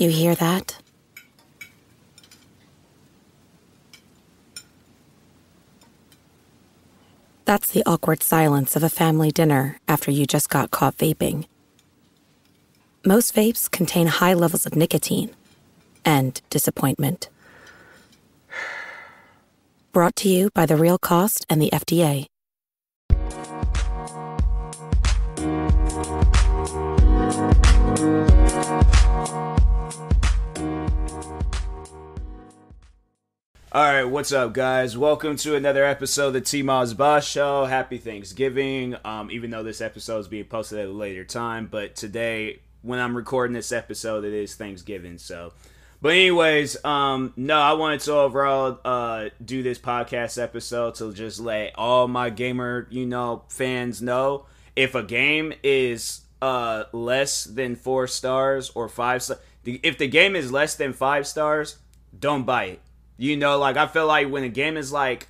You hear that? That's the awkward silence of a family dinner after you just got caught vaping. Most vapes contain high levels of nicotine and disappointment. Brought to you by The Real Cost and the FDA. Alright, what's up, guys? Welcome to another episode of the TMossBoss Show. Happy Thanksgiving, even though this episode is being posted at a later time. But today, when I'm recording this episode, it is Thanksgiving, so... But anyways, no, I wanted to overall do this podcast episode to just let all my gamer, fans know if a game is less than 4 stars or 5 stars. If the game is less than 5 stars, don't buy it. I feel like when a game is like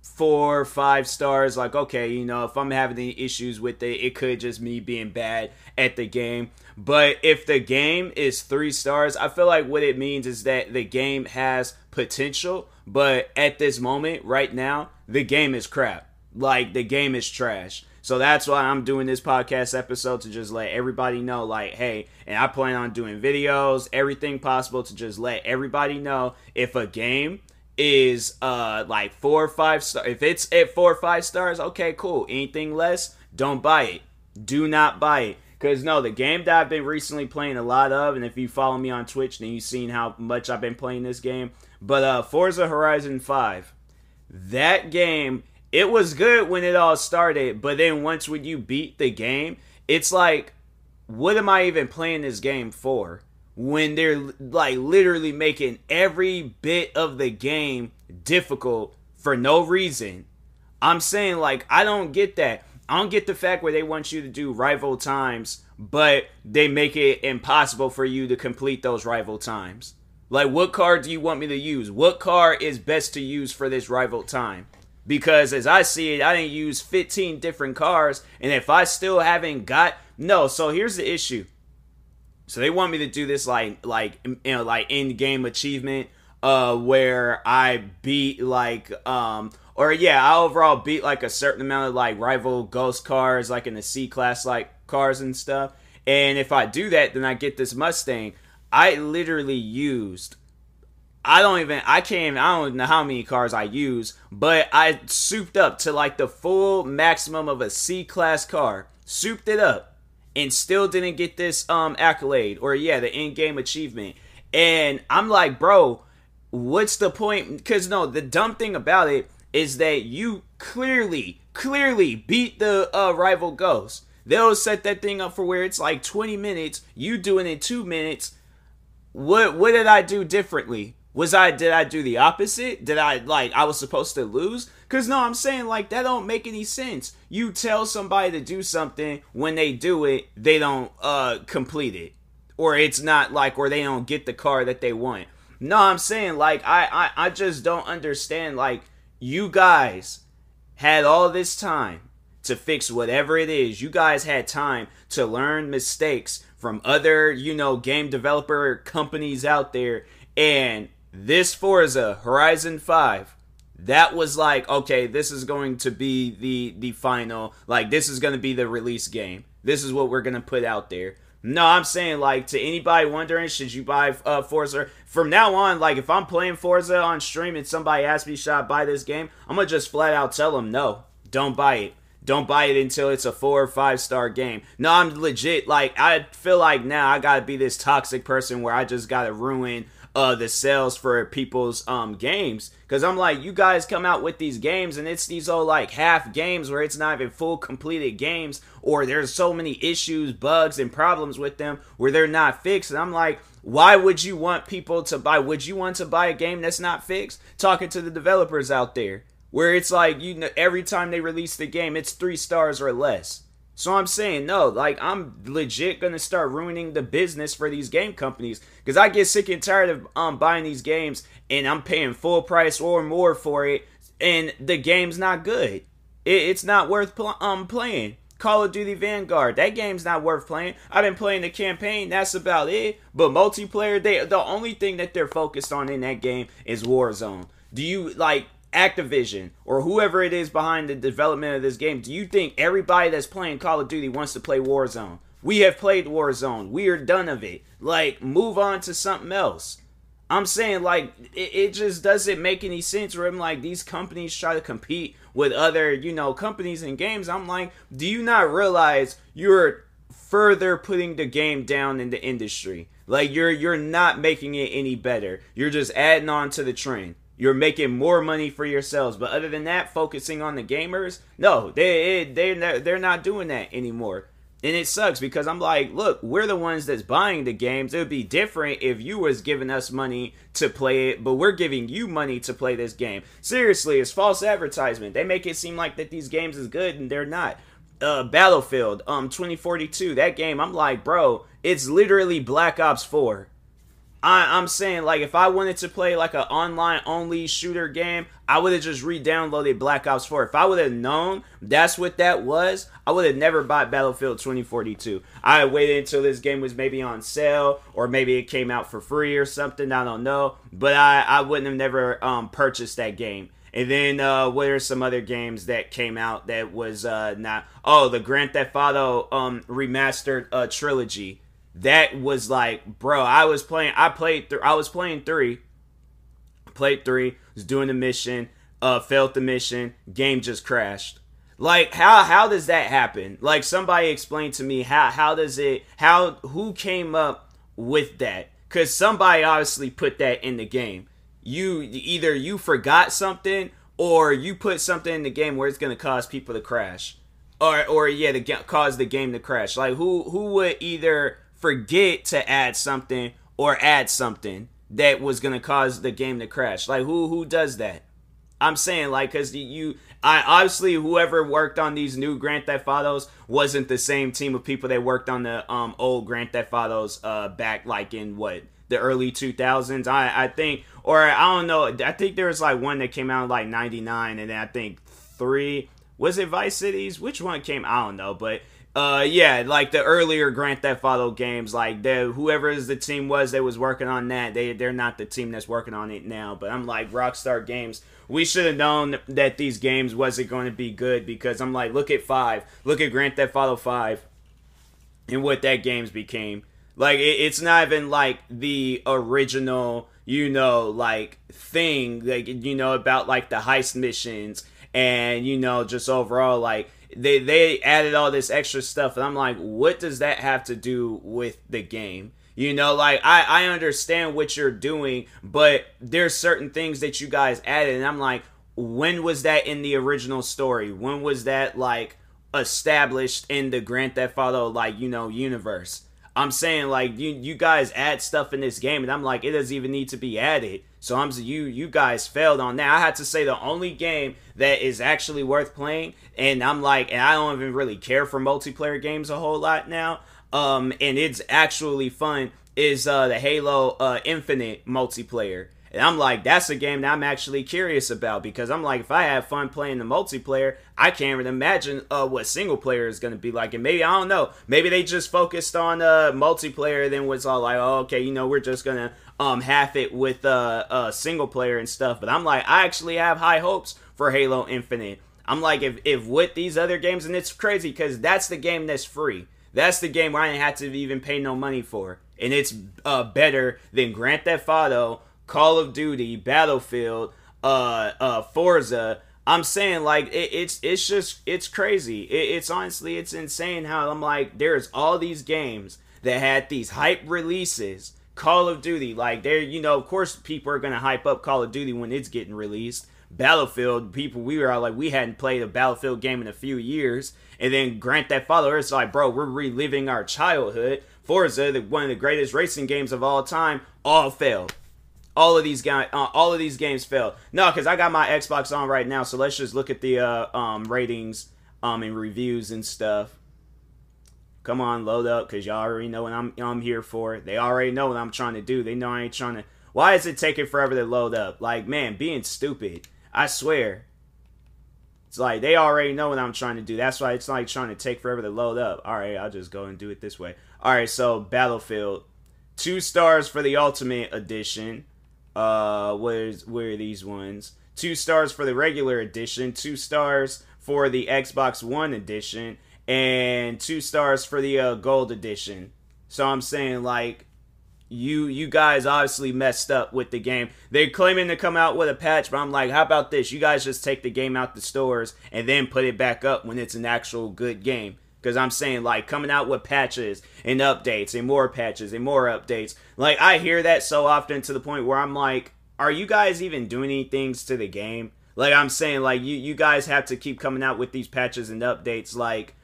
4 or 5 stars, like, okay, if I'm having any issues with it, it could just me being bad at the game. But if the game is 3 stars, I feel like what it means is that the game has potential, but at this moment, right now, the game is crap. Like, the game is trash. So that's why I'm doing this podcast episode, to just let everybody know, like, hey, and I plan on doing videos, everything possible to just let everybody know if a game is like 4 or 5 stars. If it's at 4 or 5 stars, okay, cool. Anything less, don't buy it. Do not buy it. Because, no, the game that I've been recently playing a lot of, and if you follow me on Twitch, then you've seen how much I've been playing this game. But Forza Horizon 5, that game, it was good when it all started, but then when you beat the game, it's like, what am I even playing this game for? When they're, like, literally making every bit of the game difficult for no reason. I'm saying, like, I don't get that. I don't get the fact where they want you to do rival times, but they make it impossible for you to complete those rival times. Like, what car do you want me to use? What car is best to use for this rival time? Because as I see it, I didn't use 15 different cars, and if I still haven't got... No, so here's the issue. So they want me to do this like in-game achievement, where I beat I overall beat like a certain amount of like rival ghost cars, like in the C-class like cars and stuff. And if I do that, then I get this Mustang. I literally used... I don't know how many cars I use, but I souped up to like the full maximum of a C-class car. Souped it up. And still didn't get this accolade. Or the in-game achievement. And I'm like, bro, what's the point? Because no, the dumb thing about it is that you clearly beat the rival ghost. They'll set that thing up for where it's like 20 minutes. You do it in 2 minutes. What did I do differently? Did I do the opposite? I was supposed to lose? Because no, I'm saying, like, that don't make any sense. You tell somebody to do something, when they do it, they don't complete it. Or it's not like, or they don't get the car that they want. No, I'm saying, like, I just don't understand, like, you guys had all this time to fix whatever it is. You guys had time to learn mistakes from other, game developer companies out there. And this Forza Horizon 5, that was like, okay, this is going to be the final, like, this is going to be the release game. This is what we're going to put out there. No, I'm saying, like, to anybody wondering, should you buy Forza? From now on, like, if I'm playing Forza on stream and somebody asks me, should I buy this game? I'm going to just flat out tell them, no, don't buy it. Don't buy it until it's a 4 or 5 star game. No, I'm legit, like, I feel like now I got to be this toxic person where I just got to ruin the sales for people's games. Because I'm like, you guys come out with these games and it's these old like half games where it's not even full completed games, or there's so many issues, bugs, and problems with them where they're not fixed. And I'm like, why would you want people to buy? Would you want to buy a game that's not fixed? Talking to the developers out there, where it's like, every time they release the game, it's 3 stars or less. So I'm saying, no, like, I'm legit gonna start ruining the business for these game companies, because I get sick and tired of buying these games and I'm paying full price or more for it, and the game's not good. It's not worth playing. Call of Duty Vanguard. That game's not worth playing. I've been playing the campaign. That's about it. But multiplayer, the only thing that they're focused on in that game is Warzone. Do you, like, Activision or whoever it is behind the development of this game, do you think everybody that's playing Call of Duty wants to play Warzone? We have played Warzone. We are done of it. Like, move on to something else. I'm saying, like, it just doesn't make any sense where I'm like, these companies try to compete with other, companies and games. I'm like, do you not realize you're further putting the game down in the industry? Like, you're not making it any better. You're just adding on to the trend. You're making more money for yourselves. But other than that, focusing on the gamers, no, they're not doing that anymore. And it sucks because I'm like, look, we're the ones that's buying the games. It would be different if you was giving us money to play it, but we're giving you money to play this game. Seriously, it's false advertisement. They make it seem like that these games is good and they're not. Battlefield 2042, that game, I'm like, bro, it's literally Black Ops 4. I'm saying, like, if I wanted to play, like, an online-only shooter game, I would have just re-downloaded Black Ops 4. If I would have known that's what that was, I would have never bought Battlefield 2042. I waited until this game was maybe on sale, or maybe it came out for free or something, I don't know. But I wouldn't have never purchased that game. And then, what are some other games that came out that was not... Oh, the Grand Theft Auto remastered trilogy. That was like, bro, I was playing 3, was doing the mission, failed the mission, game just crashed. Like, how does that happen? Like, somebody explain to me who came up with that? Because somebody obviously put that in the game. Either you forgot something, or you put something in the game where it's going to cause people to crash. Cause the game to crash. Like, who would either forget to add something or add something that was gonna cause the game to crash? Like, who does that? I'm saying, like, because obviously whoever worked on these new Grand Theft Autos wasn't the same team of people that worked on the old Grand Theft Autos back, like, in the early 2000s. I think, or I don't know, I think there was like one that came out in like 99, and then I think 3, was it Vice Cities? Which one came? I don't know, but yeah, like the earlier Grand Theft Auto games, like whoever the team was that was working on that, they're not the team that's working on it now. But I'm like, Rockstar Games, we should have known that these games wasn't going to be good, because I'm like, look at Grand Theft Auto 5 and what that game's became. Like, it's not even like the original, like thing, like, about like the heist missions and, just overall, like, They added all this extra stuff, and I'm like, what does that have to do with the game? Like, I understand what you're doing, but there's certain things that you guys added, and I'm like, when was that in the original story? When was that, like, established in the Grand Theft Auto, like, universe? I'm saying, like, you guys add stuff in this game, and I'm like, it doesn't even need to be added. So you guys failed on that. I had to say the only game that is actually worth playing, and I'm like, and I don't even really care for multiplayer games a whole lot now, and it's actually fun, is the Halo Infinite multiplayer. And I'm like, that's a game that I'm actually curious about, because I'm like, if I have fun playing the multiplayer, I can't even imagine what single player is going to be like. And maybe, I don't know, maybe they just focused on multiplayer, then was all like, oh, okay, we're just going to half it with single player and stuff. But I'm like, I actually have high hopes for Halo Infinite. I'm like, if with these other games, and it's crazy because that's the game that's free. That's the game where I didn't have to even pay no money for. And it's better than Grand Theft Auto, Call of Duty, Battlefield, Forza. I'm saying, like, it's crazy. It's honestly, it's insane how I'm like, there's all these games that had these hype releases. Call of Duty, like, of course people are going to hype up Call of Duty when it's getting released. Battlefield, we were all like, we hadn't played a Battlefield game in a few years. And then Grand Theft Auto, it's like, bro, we're reliving our childhood. Forza, one of the greatest racing games of all time, all failed. All of these games failed. No, because I got my Xbox on right now, so let's just look at the ratings and reviews and stuff. Come on, load up, because y'all already know what I'm here for. They already know what I'm trying to do. They know I ain't trying to... Why is it taking forever to load up? Like, man, being stupid. I swear. It's like they already know what I'm trying to do. That's why it's like trying to take forever to load up. All right, I'll just go and do it this way. All right, so Battlefield, 2 stars for the Ultimate Edition. Where are these ones? 2 stars for the regular edition, 2 stars for the Xbox One edition, and 2 stars for the Gold edition. So I'm saying, like, you guys obviously messed up with the game. They're claiming to come out with a patch, but I'm like, how about this? You guys just take the game out the stores and then put it back up when it's an actual good game. Because I'm saying, like, coming out with patches and updates and more patches and more updates. Like, I hear that so often to the point where I'm like, are you guys even doing any things to the game? Like, I'm saying, like, you guys have to keep coming out with these patches and updates, like,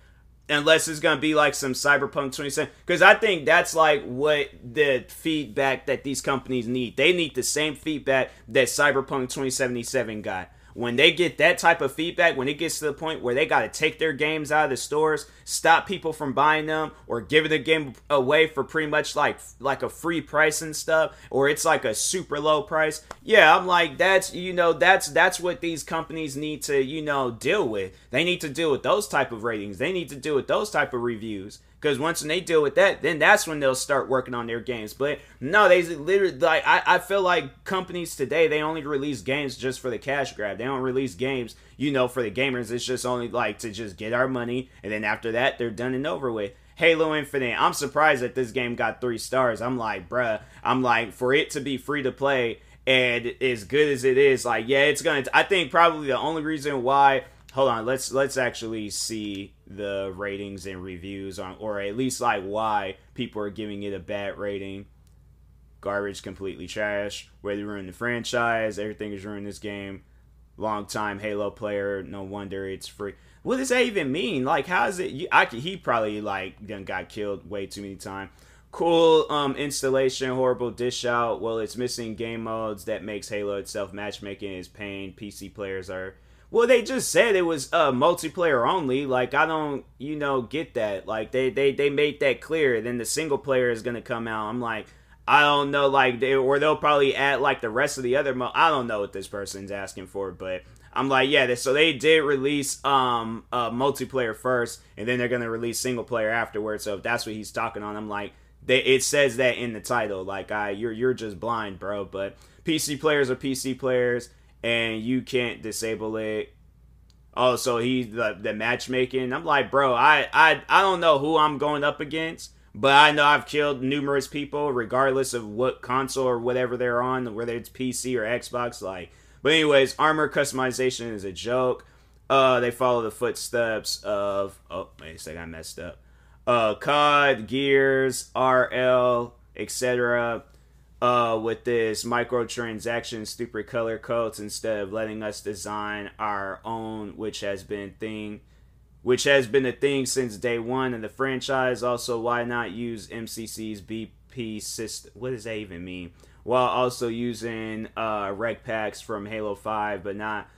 unless it's going to be, like, some Cyberpunk 2077. Because I think that's, like, what the feedback that these companies need. They need the same feedback that Cyberpunk 2077 got. When they get that type of feedback, when it gets to the point where they got to take their games out of the stores, stop people from buying them, or giving the game away for pretty much like a free price and stuff, or it's like a super low price. Yeah, I'm like, that's what these companies need to, deal with. They need to deal with those type of ratings. They need to deal with those type of reviews. Because once when they deal with that, then that's when they'll start working on their games. But no, they literally, like, I feel like companies today, they only release games just for the cash grab. They don't release games, for the gamers. It's just only, like, to just get our money. And then after that, they're done and over with. Halo Infinite, I'm surprised that this game got 3 stars. I'm like, bruh, for it to be free to play and as good as it is, like, yeah, it's going to, I think probably the only reason why, hold on, let's actually see the ratings and reviews on, or at least like why people are giving it a bad rating. Garbage, completely trash. Where they ruined the franchise, everything is ruined this game. Long time Halo player, no wonder it's free. What does that even mean? Like, how is it? He probably like done got killed way too many times. Cool installation, horrible dish out. Well, it's missing game modes that makes Halo itself. Matchmaking is pain. PC players are. Well, they just said it was multiplayer only. Like, I don't, get that. Like, they made that clear. Then the single player is gonna come out. I'm like, I don't know. Like, they'll probably add like the rest of the other. I don't know what this person's asking for, but I'm like, yeah. So they did release multiplayer first, and then they're gonna release single player afterwards. So if that's what he's talking on, I'm like, it says that in the title. Like, you're just blind, bro. But PC players are PC players. And you can't disable it. Oh, so the matchmaking. I'm like, bro, I don't know who I'm going up against, but I know I've killed numerous people, regardless of what console or whatever they're on, whether it's PC or Xbox. Like, but anyways, armor customization is a joke. They follow the footsteps of. Oh, wait a second, I messed up. COD, Gears, RL, etc. With this microtransaction, stupid color codes instead of letting us design our own, which has been a thing since day one of the franchise. Also, why not use MCC's BP system? What does that even mean? While also using rec packs from Halo 5, but not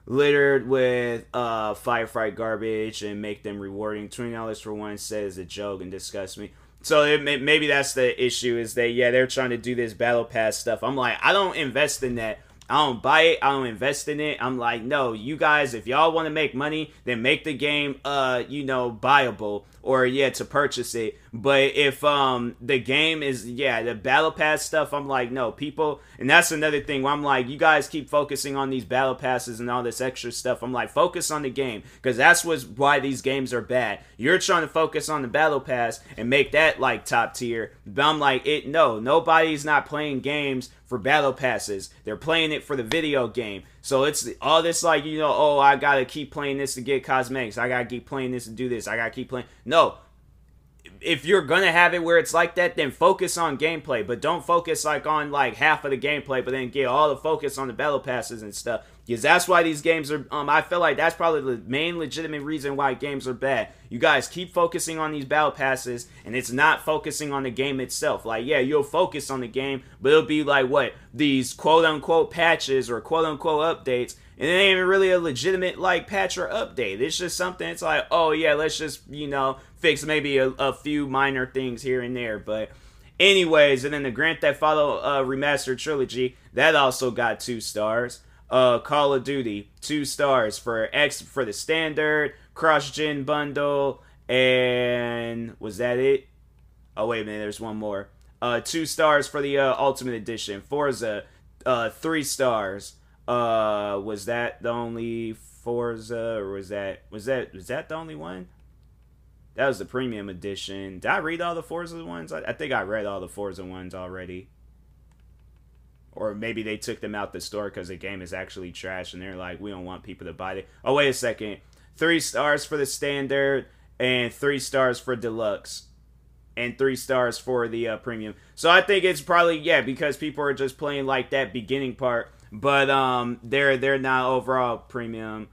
littered with firefight garbage and make them rewarding. $20 for one set is a joke and disgusts me. So maybe that's the issue, is that, yeah, they're trying to do this battle pass stuff. I'm like, I don't invest in that. I don't buy it. I don't invest in it. I'm like, no, you guys, if y'all want to make money, then make the game, buyable, or yeah, to purchase it. But if the game is, yeah, the battle pass stuff, I'm like, no, people, and that's another thing where I'm like, you guys keep focusing on these battle passes and all this extra stuff. I'm like, focus on the game, because that's why these games are bad. You're trying to focus on the battle pass and make that like top tier. But I'm like, nobody's not playing games for battle passes. They're playing it for the video game. So it's all this like, oh, I gotta keep playing this to get cosmetics. I gotta keep playing this to do this. I gotta keep playing. No. If you're gonna have it where it's like that, then focus on gameplay. But don't focus like on like half of the gameplay, but then get all the focus on the battle passes and stuff. Because that's why these games are, I feel like that's probably the main legitimate reason why games are bad. You guys keep focusing on these battle passes, and it's not focusing on the game itself. Like, yeah, you'll focus on the game, but it'll be like, what, these quote-unquote patches or quote-unquote updates, and it ain't even really a legitimate, like, patch or update. It's just something, it's like, oh, yeah, let's just, fix maybe a few minor things here and there, but anyways, and then the Grand Theft Auto Remastered Trilogy, that also got 2 stars. Call of Duty, 2 stars for the standard cross-gen bundle, and was that it? Oh wait a minute, there's one more. 2 stars for the Ultimate Edition. Forza, 3 stars. Was that the only Forza, or was that the only one? That was the premium edition. Did I read all the Forza ones? I think I read all the Forza ones already. Or maybe they took them out the store because the game is actually trash and they're like, we don't want people to buy it. Oh, wait a second. 3 stars for the standard and 3 stars for deluxe. And 3 stars for the premium. So I think it's probably, yeah, because people are just playing like that beginning part. But they're not overall premium.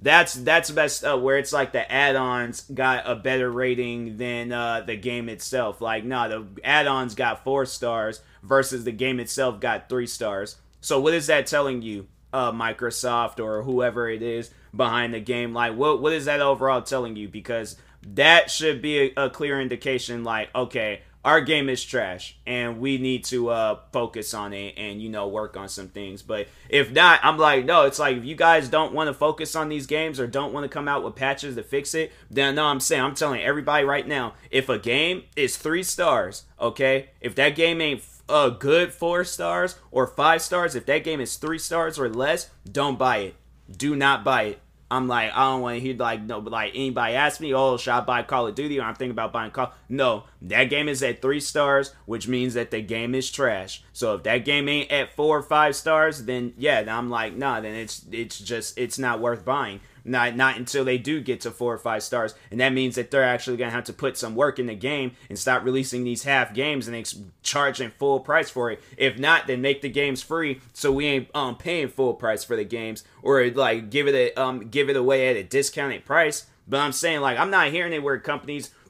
That's messed up, where it's like the add-ons got a better rating than the game itself. Like, no, the add-ons got 4 stars versus the game itself got 3 stars. So what is that telling you, Microsoft or whoever it is behind the game? Like, what is that overall telling you? Because that should be a clear indication, like, okay, our game is trash and we need to focus on it and, you know, work on some things. But if not, I'm like, no, it's like, if you guys don't want to focus on these games or don't want to come out with patches to fix it, then no, I'm telling everybody right now, if a game is 3 stars, okay, if that game ain't a good 4 stars or 5 stars, if that game is 3 stars or less, don't buy it. Do not buy it. I'm like, I don't want to hear, like, no, but like, anybody ask me, oh, should I buy Call of Duty, or I'm thinking about buying Call. No, that game is at 3 stars, which means that the game is trash. So if that game ain't at 4 or 5 stars, then yeah, I'm like, nah, then it's not worth buying. Not until they do get to 4 or 5 stars, and that means that they're actually gonna have to put some work in the game and stop releasing these half games and charging full price for it. If not, then make the games free, so we ain't paying full price for the games, or like give it away at a discounted price. But I'm saying, like, I'm not hearing it where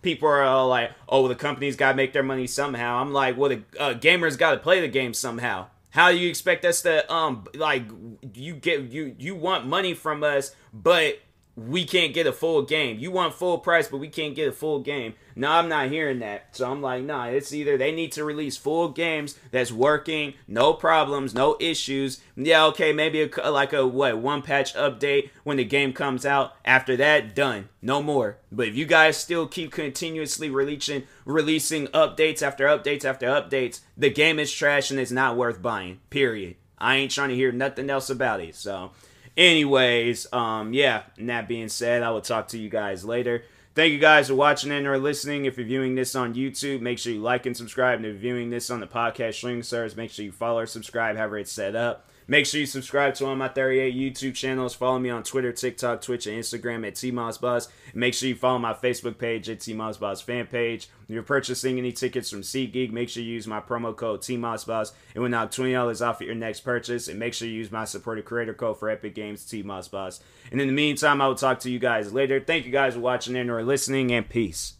people are all like, oh, the companies gotta make their money somehow. I'm like, well, the gamers gotta play the game somehow. How do you expect us to, like, you want money from us, but we can't get a full game. You want full price, but we can't get a full game. No, I'm not hearing that. So I'm like, nah, it's either they need to release full games that's working, no problems, no issues. Yeah, okay, maybe one patch update when the game comes out. After that, done. No more. But if you guys still keep continuously releasing updates after updates after updates, the game is trash and it's not worth buying. Period. I ain't trying to hear nothing else about it. So anyways, yeah, and that being said, I will talk to you guys later. Thank you guys for watching and or listening. If you're viewing this on YouTube, make sure you like and subscribe. And if you're viewing this on the podcast streaming service, make sure you follow or subscribe, however it's set up. Make sure you subscribe to all my 38 YouTube channels. Follow me on Twitter, TikTok, Twitch, and Instagram at TMossBoss. And make sure you follow my Facebook page at TMossBoss fan page. If you're purchasing any tickets from SeatGeek, make sure you use my promo code TMossBoss. It will knock $20 off of your next purchase. And make sure you use my supported creator code for Epic Games, TMossBoss. And in the meantime, I will talk to you guys later. Thank you guys for watching and or listening, and peace.